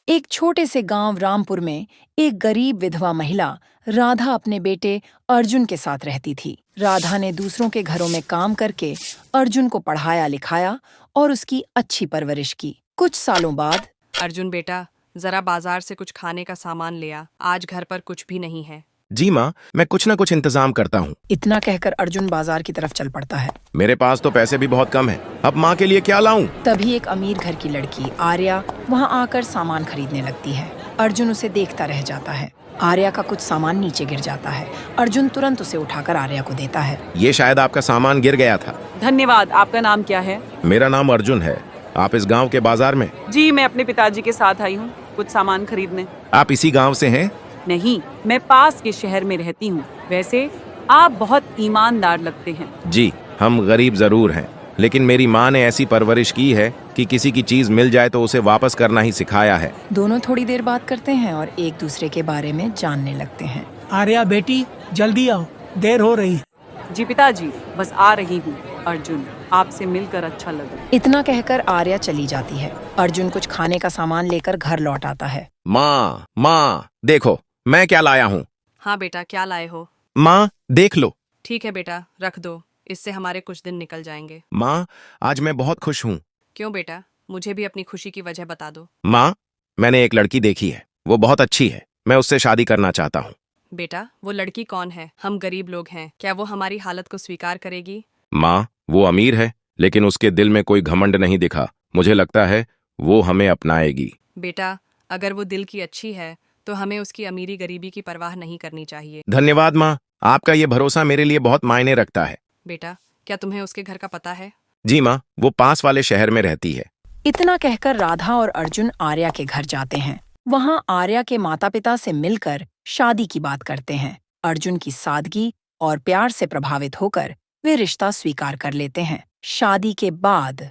एक छोटे से गांव रामपुर में एक गरीब विधवा महिला राधा अपने बेटे अर्जुन के साथ रहती थी। राधा ने दूसरों के घरों में काम करके अर्जुन को पढ़ाया लिखाया और उसकी अच्छी परवरिश की। कुछ सालों बाद अर्जुन बेटा, जरा बाजार से कुछ खाने का सामान ले आ, आज घर पर कुछ भी नहीं है। जी माँ, मैं कुछ न कुछ इंतजाम करता हूँ। इतना कहकर अर्जुन बाजार की तरफ चल पड़ता है। मेरे पास तो पैसे भी बहुत कम हैं। अब माँ के लिए क्या लाऊं? तभी एक अमीर घर की लड़की आर्या वहां आकर सामान खरीदने लगती है। अर्जुन उसे देखता रह जाता है। आर्या का कुछ सामान नीचे गिर जाता है। अर्जुन तुरंत उसे उठाकर आर्या को देता है। ये शायद आपका सामान गिर गया था। धन्यवाद। आपका नाम क्या है? मेरा नाम अर्जुन है। आप इस गांव के बाजार में? जी, मैं अपने पिताजी के साथ आई हूँ कुछ सामान खरीदने। आप इसी गांव से हैं? नहीं, मैं पास के शहर में रहती हूँ। वैसे आप बहुत ईमानदार लगते हैं। जी, हम गरीब जरूर हैं, लेकिन मेरी माँ ने ऐसी परवरिश की है कि किसी की चीज मिल जाए तो उसे वापस करना ही सिखाया है। दोनों थोड़ी देर बात करते हैं और एक दूसरे के बारे में जानने लगते हैं। आर्या बेटी, जल्दी आओ, देर हो रही है। जी पिताजी, बस आ रही हूँ। अर्जुन, आपसे मिलकर अच्छा लगा। इतना कहकर आर्या चली जाती है। अर्जुन कुछ खाने का सामान लेकर घर लौट आता है। माँ, देखो मैं क्या लाया हूँ। हाँ बेटा, क्या लाए हो? माँ, देख लो। ठीक है बेटा, रख दो, इससे हमारे कुछ दिन निकल जाएंगे। माँ, आज मैं बहुत खुश हूँ। क्यों बेटा, मुझे भी अपनी खुशी की वजह बता दो। माँ, मैंने एक लड़की देखी है, वो बहुत अच्छी है। मैं उससे शादी करना चाहता हूँ। बेटा, वो लड़की कौन है? हम गरीब लोग हैं, क्या वो हमारी हालत को स्वीकार करेगी? माँ, वो अमीर है, लेकिन उसके दिल में कोई घमंड नहीं दिखा। मुझे लगता है वो हमें अपनाएगी। बेटा, अगर वो दिल की अच्छी है तो हमें उसकी अमीरी गरीबी की परवाह नहीं करनी चाहिए। धन्यवाद माँ, आपका ये भरोसा मेरे लिए बहुत मायने रखता है। बेटा, क्या तुम्हें उसके घर का पता है? जी माँ, वो पास वाले शहर में रहती है। इतना कहकर राधा और अर्जुन आर्या के घर जाते हैं। वहां आर्या के माता पिता से मिलकर शादी की बात करते हैं। अर्जुन की सादगी और प्यार से प्रभावित होकर वे रिश्ता स्वीकार कर लेते हैं। शादी के बाद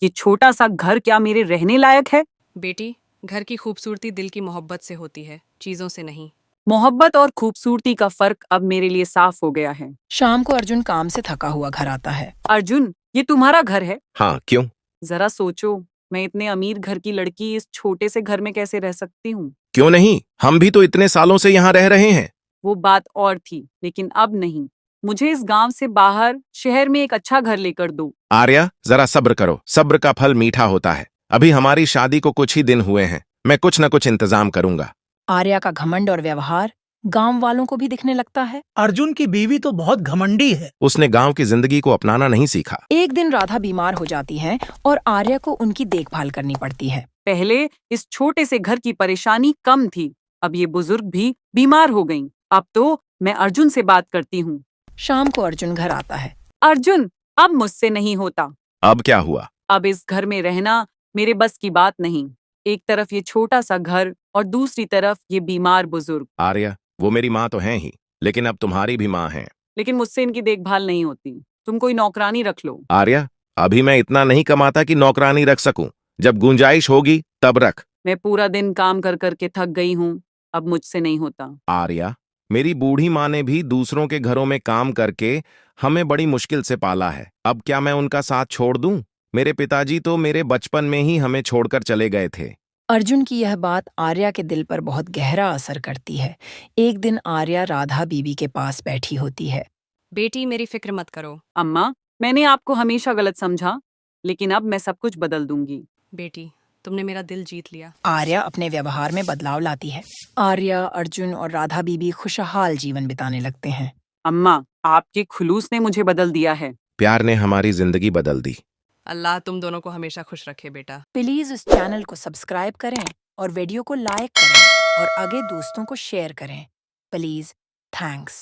ये छोटा सा घर क्या मेरे रहने लायक है? बेटी, घर की खूबसूरती दिल की मोहब्बत से होती है, चीजों से नहीं। मोहब्बत और खूबसूरती का फर्क अब मेरे लिए साफ हो गया है। शाम को अर्जुन काम से थका हुआ घर आता है। अर्जुन, ये तुम्हारा घर है? हाँ, क्यों? जरा सोचो, मैं इतने अमीर घर की लड़की इस छोटे से घर में कैसे रह सकती हूँ? क्यों नहीं, हम भी तो इतने सालों से यहाँ रह रहे हैं। वो बात और थी, लेकिन अब नहीं। मुझे इस गांव से बाहर शहर में एक अच्छा घर लेकर दो। आर्या, जरा सब्र करो, सब्र का फल मीठा होता है। अभी हमारी शादी को कुछ ही दिन हुए हैं, मैं कुछ न कुछ इंतजाम करूंगा। आर्या का घमंड और व्यवहार गांव वालों को भी दिखने लगता है। अर्जुन की बीवी तो बहुत घमंडी है। उसने गांव की जिंदगी को अपनाना नहीं सीखा। एक दिन राधा बीमार हो जाती है और आर्या को उनकी देखभाल करनी पड़ती है। पहले इस छोटे से घर की परेशानी कम थी, अब ये बुजुर्ग भी बीमार हो गईं। अब तो मैं अर्जुन से बात करती हूँ। शाम को अर्जुन घर आता है। अर्जुन, अब मुझसे नहीं होता। अब क्या हुआ? अब इस घर में रहना मेरे बस की बात नहीं। एक तरफ ये छोटा सा घर और दूसरी तरफ ये बीमार बुजुर्ग। आर्या, वो मेरी माँ तो है ही, लेकिन अब तुम्हारी भी माँ है। लेकिन मुझसे इनकी देखभाल नहीं होती। तुम कोई नौकरानी रख लो। आर्या, अभी मैं इतना नहीं कमाता कि नौकरानी रख सकूं। जब गुंजाइश होगी तब रख। मैं पूरा दिन काम कर कर के थक गई हूँ, अब मुझसे नहीं होता। आर्या, मेरी बूढ़ी माँ ने भी दूसरों के घरों में काम करके हमें बड़ी मुश्किल से पाला है। अब क्या मैं उनका साथ छोड़ दूं? मेरे पिताजी तो मेरे बचपन में ही हमें छोड़कर चले गए थे। अर्जुन की यह बात आर्या के दिल पर बहुत गहरा असर करती है। एक दिन आर्या राधा बीबी के पास बैठी होती है। बेटी, मेरी फिक्र मत करो। अम्मा, मैंने आपको हमेशा गलत समझा, लेकिन अब मैं सब कुछ बदल दूंगी। बेटी, तुमने मेरा दिल जीत लिया। आर्या अपने व्यवहार में बदलाव लाती है। आर्या, अर्जुन और राधा बीबी खुशहाल जीवन बिताने लगते हैं। अम्मा, आपके खुलूस ने मुझे बदल दिया है। प्यार ने हमारी जिंदगी बदल दी। अल्लाह तुम दोनों को हमेशा खुश रखे बेटा। प्लीज इस चैनल को सब्सक्राइब करें और वीडियो को लाइक करें और आगे दोस्तों को शेयर करें। Please, thanks.